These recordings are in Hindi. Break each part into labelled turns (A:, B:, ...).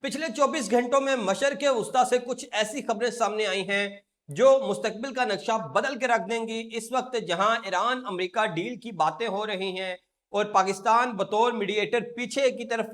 A: पिछले 24 घंटों में मशरिक़ वुस्ता से कुछ ऐसी खबरें सामने आई हैं जो मुस्तकबिल का नक्शा बदल के रख देंगी। इस वक्त जहां ईरान अमेरिका डील की बातें हो रही हैं और पाकिस्तान बतौर मीडिएटर पीछे की तरफ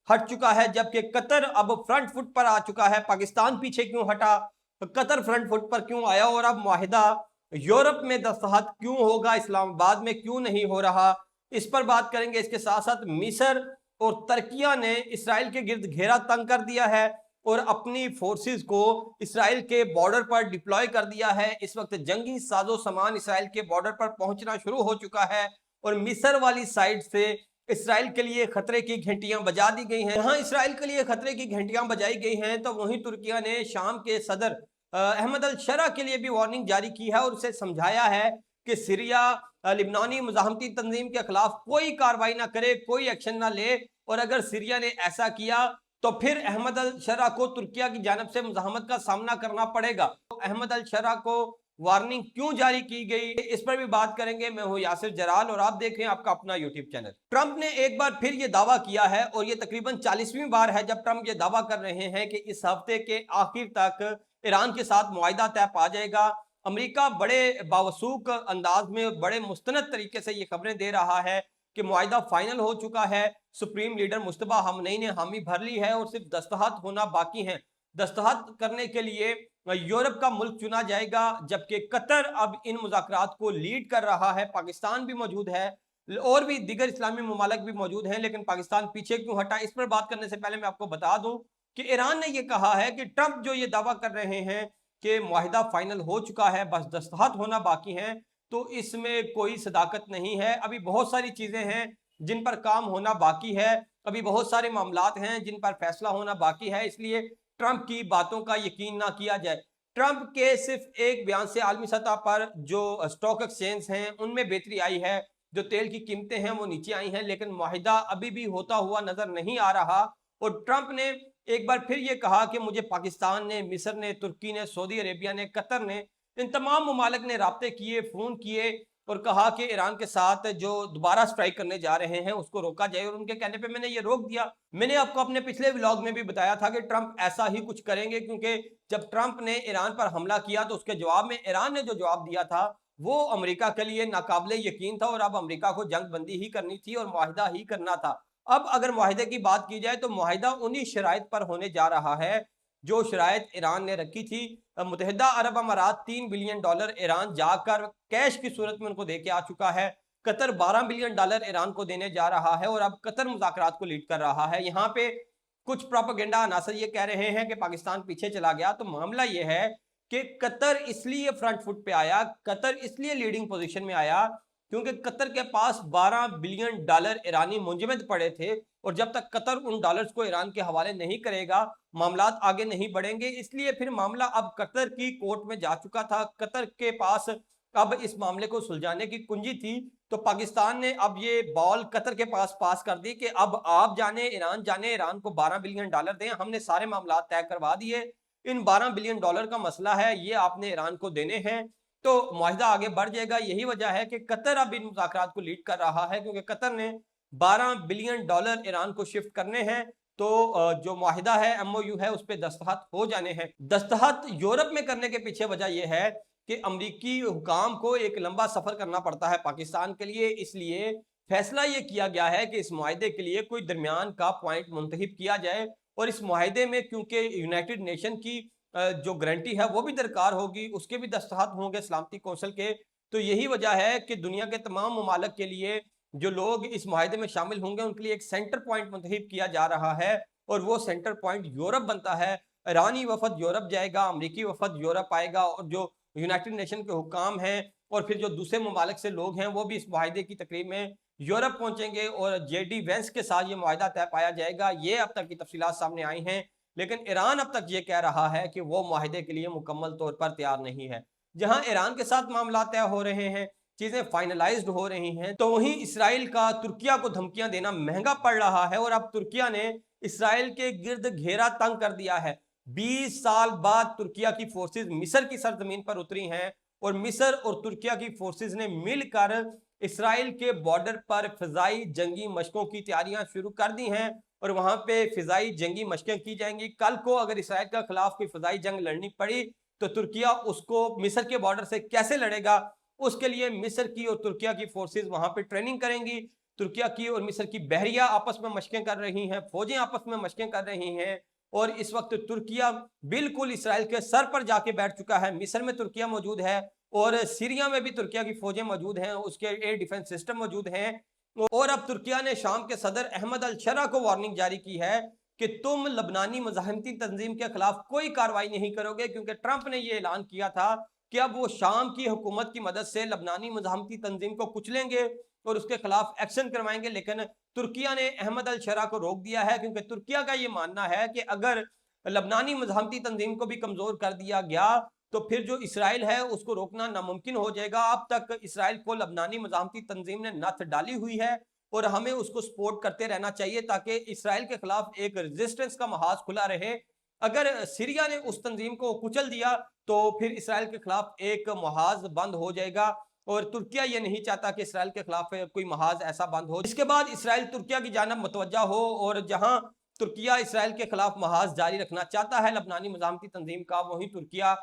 A: हट चुका है, जबकि कतर अब फ्रंट फुट पर आ चुका है। पाकिस्तान पीछे क्यों हटा, कतर फ्रंट फुट पर क्यों आया और अब मुआहिदा यूरोप में दस्तखत क्यों होगा, इस्लामाबाद में क्यों नहीं हो रहा, इस पर बात करेंगे। इसके साथ साथ मिस्र और तुर्किया ने इसराइल के गिर्द घेरा तंग कर दिया है और अपनी फोर्सेस को इसराइल के बॉर्डर पर डिप्लॉय कर दिया है। इस वक्त जंगी साजो सामान इसराइल के बॉर्डर पर पहुंचना शुरू हो चुका है और मिस्र वाली साइड से इसराइल के लिए खतरे की घंटियां बजा दी गई हैं। जहां इसराइल के लिए खतरे की घंटियां बजाई गई हैं, तो वहीं तुर्किया ने शाम के सदर अहमद अल शरा के लिए भी वार्निंग जारी की है और उसे समझाया है कि सीरिया लिबनानी मुजाहमती तंजीम के खिलाफ कोई कार्रवाई ना करे, कोई एक्शन ना ले, और अगर सीरिया ने ऐसा किया तो फिर अहमद अल शरा को तुर्किया की जानब से मुजाहमत का सामना करना पड़ेगा। तो अहमद अल शरा को वार्निंग क्यों जारी की गई, इस पर भी बात करेंगे। मैं हूं यासिर जराल और आप देख रहे हैं आपका अपना यूट्यूब चैनल। ट्रंप ने एक बार फिर ये दावा किया है और ये तकरीबन 40वीं बार है जब ट्रंप ये दावा कर रहे हैं कि इस हफ्ते के आखिर तक ईरान के साथ मुआहिदा तय पा जाएगा। अमेरिका बड़े बावसूख अंदाज में, बड़े मुस्तनद तरीके से ये खबरें दे रहा है कि मुआहिदा फाइनल हो चुका है। सुप्रीम लीडर मुस्तफा हमनई ने हामी भर ली है और सिर्फ दस्तखत होना बाकी है। दस्तखत करने के लिए यूरोप का मुल्क चुना जाएगा, जबकि कतर अब इन मुज़ाकरात को लीड कर रहा है। पाकिस्तान भी मौजूद है और भी दीगर इस्लामी ममालिक भी मौजूद हैं, लेकिन पाकिस्तान पीछे क्यों हटा, इस पर बात करने से पहले मैं आपको बता दूं कि ईरान ने यह कहा है कि ट्रंप जो ये दावा कर रहे हैं कि मुआहिदा फाइनल हो चुका है, बस दस्तखत होना बाकी है, तो इसमें कोई सदाकत नहीं है। अभी बहुत सारी चीजें हैं जिन पर काम होना बाकी है, अभी बहुत सारे मामलात हैं जिन पर फैसला होना बाकी है, इसलिए ट्रंप की बातों का यकीन ना किया जाए। ट्रंप के सिर्फ एक बयान से आलमी सतह पर जो स्टॉक एक्सचेंज हैं उनमें बेहतरी आई है, जो तेल की कीमतें हैं वो नीचे आई हैं, लेकिन मुआहिदा अभी भी होता हुआ नजर नहीं आ रहा। और ट्रंप ने एक बार फिर ये कहा कि मुझे पाकिस्तान ने, मिस्र ने, तुर्की ने, सऊदी अरेबिया ने, कतर ने, इन तमाम ममालिक ने राब्ते किए, फोन किए और कहा कि ईरान के साथ जो दोबारा स्ट्राइक करने जा रहे हैं उसको रोका जाए, और उनके कहने पे मैंने ये रोक दिया। मैंने आपको अपने पिछले व्लॉग में भी बताया था कि ट्रंप ऐसा ही कुछ करेंगे, क्योंकि जब ट्रंप ने ईरान पर हमला किया तो उसके जवाब में ईरान ने जो जवाब दिया था वो अमेरिका के लिए नाकाबिले यकीन था और अब अमेरिका को जंग बंदी ही करनी थी और मुआहिदा ही करना था। अब अगर मुआहिदे की बात की जाए तो मुआहिदा उन्हीं शराइत पर होने जा रहा है जो शराइत ईरान ने रखी थी। मुत्तहिदा अरब अमारात $3 बिलियन ईरान जाकर कैश की सूरत में उनको देके आ चुका है। कतर $12 बिलियन ईरान को देने जा रहा है और अब कतर मुज़ाकरात को लीड कर रहा है। यहाँ पे कुछ प्रोपेगेंडा अनासर ये कह रहे हैं कि पाकिस्तान पीछे चला गया, तो मामला ये है कि कतर इसलिए फ्रंट फुट पे आया, कतर इसलिए लीडिंग पोजीशन में आया क्योंकि कतर के पास $12 बिलियन ईरानी मुंजमद पड़े थे, और जब तक कतर उन डॉलर्स को ईरान के हवाले नहीं करेगा मामलात आगे नहीं बढ़ेंगे। इसलिए फिर मामला अब कतर की कोर्ट में जा चुका था। कतर के पास अब इस मामले को सुलझाने की कुंजी थी, तो पाकिस्तान ने अब ये बॉल कतर के पास कर दी कि अब आप जाने, ईरान को $12 बिलियन दें, हमने सारे मामला तय करवा दिए। इन $12 बिलियन का मसला है, ये आपने ईरान को देने हैं, तो मुआहिदा आगे बढ़ जाएगा। यही वजह है कि कतर अब इन मुज़ाकरात को लीड कर रहा है, क्योंकि कतर ने $12 बिलियन ईरान को शिफ्ट करने हैं। तो जो मुआहिदा है, एमओयू है, उस पर दस्तखत हो जाने हैं। दस्तखत यूरोप में करने के पीछे वजह यह है कि अमरीकी हुकाम को एक लंबा सफर करना पड़ता है पाकिस्तान के लिए, इसलिए फैसला ये किया गया है कि इस मुआहिदे के लिए कोई दरमियान का पॉइंट मुंतखब किया जाए, और इस मुआहिदे में क्योंकि यूनाइटेड नेशन की जो गारंटी है वो भी दरकार होगी, उसके भी दस्तखत होंगे सलामती कौंसिल के। तो यही वजह है कि दुनिया के तमाम ममालिक के लिए जो लोग इस मुआहिदे में शामिल होंगे उनके लिए एक सेंटर पॉइंट मुंतखब किया जा रहा है, और वो सेंटर पॉइंट यूरोप बनता है। ईरानी वफद यूरोप जाएगा, अमरीकी वफद यूरोप आएगा, और जो यूनाइटेड नेशन के हुकाम हैं और फिर जो दूसरे ममालिक से लोग हैं वो भी इस मुआहिदे की तकरीब में यूरोप पहुंचेंगे और जेडी वेंस के साथ ये मुआहिदा तय पाया जाएगा। ये अब तक की तफसीलात सामने आई हैं, लेकिन ईरान अब तक ये कह रहा है कि वो मुआहिदे के लिए मुकम्मल तौर पर तैयार नहीं है। जहां ईरान के साथ मामला तय हो रहे हैं, चीजें फाइनलाइज्ड हो रही हैं, तो वहीं इसराइल का तुर्किया को धमकियां देना महंगा पड़ रहा है, और अब तुर्किया ने इसराइल के गिर्द घेरा तंग कर दिया है। 20 साल बाद तुर्किया की फोर्सेज मिस्र की सरजमीन पर उतरी हैं और मिस्र और तुर्किया की फोर्सेज ने मिलकर इसराइल के बॉर्डर पर फजाई जंगी मशकों की तैयारियां शुरू कर दी हैं, और वहां पे फिजाई जंगी मशकें की जाएंगी। कल को अगर इसराइल के खिलाफ कोई फिजाई जंग लड़नी पड़ी तो तुर्किया उसको मिस्र के बॉर्डर से कैसे लड़ेगा, उसके लिए मिस्र की और तुर्किया की फोर्सेज वहां पे ट्रेनिंग करेंगी। तुर्किया की और मिस्र की बहरिया आपस में मशकें कर रही हैं, फौजें आपस में मशकें कर रही हैं। और इस वक्त तुर्किया बिल्कुल इसराइल के सर पर जाके बैठ चुका है। मिस्र में तुर्किया मौजूद है और सीरिया में भी तुर्किया की फौजें मौजूद हैं, उसके एयर डिफेंस सिस्टम मौजूद हैं। और अब तुर्किया ने शाम के सदर अहमद अल शरा को वार्निंग जारी की है कि तुम लबनानी मज़ाहमती तंजीम के खिलाफ कोई कार्रवाई नहीं करोगे, क्योंकि ट्रंप ने यह ऐलान किया था कि अब वो शाम की हुकूमत की मदद से लबनानी मज़ाहमती तंजीम को कुचलेंगे और उसके खिलाफ एक्शन करवाएंगे। लेकिन तुर्किया ने अहमद अल शरा को रोक दिया है, क्योंकि तुर्किया का ये मानना है कि अगर लबनानी मज़ाहमती तंजीम को भी कमज़ोर कर दिया गया तो फिर जो इसराइल है उसको रोकना नामुमकिन हो जाएगा। अब तक इसराइल को लबनानी मज़ाहमती तंजीम ने नथ डाली हुई है और हमें उसको सपोर्ट करते रहना चाहिए ताकि इसराइल के खिलाफ एक रेजिस्टेंस का महाज खुला रहे। अगर सीरिया ने उस तंजीम को कुचल दिया तो फिर इसराइल के खिलाफ एक महाज बंद हो जाएगा और तुर्किया ये नहीं चाहता कि इसराइल के खिलाफ कोई महाज ऐसा बंद हो। इसके बाद इसराइल तुर्किया की जानब मुतवज्जा हो और जहां तुर्किया इसराइल के खिलाफ महाज जारी रखना चाहता है लबनानी मज़ाहमती तंजीम का, वहीं तुर्किया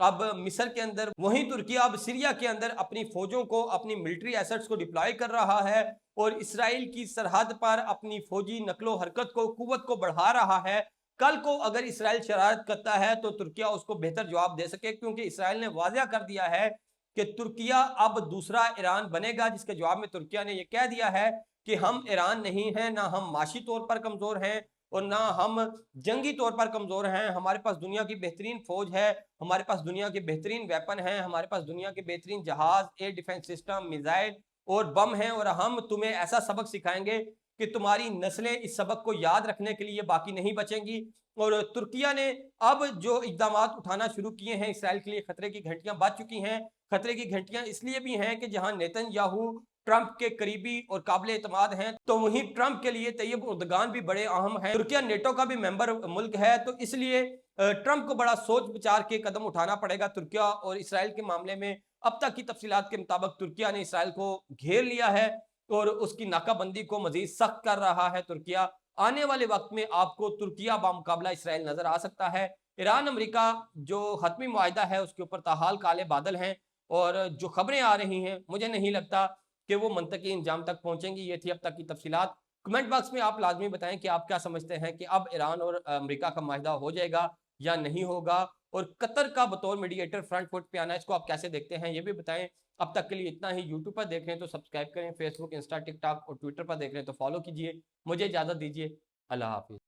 A: अब मिस्र के अंदर, वहीं तुर्किया अब सीरिया के अंदर अपनी फौजों को, अपनी मिलिट्री एसेट्स को डिप्लॉय कर रहा है और इसराइल की सरहद पर अपनी फौजी नकलो हरकत को, कुव्वत को बढ़ा रहा है। कल को अगर इसराइल शरारत करता है तो तुर्किया उसको बेहतर जवाब दे सके, क्योंकि इसराइल ने वाज़ेह कर दिया है कि तुर्किया अब दूसरा ईरान बनेगा, जिसके जवाब में तुर्किया ने यह कह दिया है कि हम ईरान नहीं हैं, ना हम माशी तौर पर कमज़ोर हैं और ना हम जंगी तौर पर कमज़ोर हैं। हमारे पास दुनिया की बेहतरीन फौज है, हमारे पास दुनिया के बेहतरीन वेपन हैं, हमारे पास दुनिया के बेहतरीन जहाज, एयर डिफेंस सिस्टम, मिसाइल और बम हैं और हम तुम्हें ऐसा सबक सिखाएंगे कि तुम्हारी नस्लें इस सबक को याद रखने के लिए बाकी नहीं बचेंगी। और तुर्किया ने अब जो इकदाम उठाना शुरू किए हैं इसराइल के लिए खतरे की घंटियां बज चुकी हैं। खतरे की घंटियां इसलिए भी हैं कि जहां नेतन्याहू ट्रंप के करीबी और काबिल एतमाद हैं, तो वहीं ट्रंप के लिए तैयब उर्दगान भी बड़े अहम हैं। तुर्किया नेटो का भी मेंबर मुल्क है, तो इसलिए ट्रंप को बड़ा सोच विचार के कदम उठाना पड़ेगा तुर्किया और इसराइल के मामले में। अब तक की तफसीलात के मुताबिक तुर्किया ने इसराइल को घेर लिया है और उसकी नाकाबंदी को मजीद सख्त कर रहा है तुर्किया। आने वाले वक्त में आपको तुर्किया बामुकाबला इसराइल नजर आ सकता है। ईरान अमेरिका जो हतमी मुआहिदा है उसके ऊपर ताहाल काले बादल हैं और जो खबरें आ रही हैं मुझे नहीं लगता कि वो मंतकी इंजाम तक पहुंचेंगी। ये थी अब तक की तफसीलात। कमेंट बॉक्स में आप लाजमी बताएं कि आप क्या समझते हैं कि अब ईरान और अमेरिका का माहिदा हो जाएगा या नहीं होगा, और कतर का बतौर मीडिएटर फ्रंट फुट पे आना, इसको आप कैसे देखते हैं ये भी बताएं। अब तक के लिए इतना ही। यूट्यूब पर देख रहे हैं तो सब्सक्राइब करें, फेसबुक, इंस्टा, टिकटॉक और ट्विटर पर देख रहे हैं तो फॉलो कीजिए। मुझे इजाज़त दीजिए। अल्लाह हाफिज़।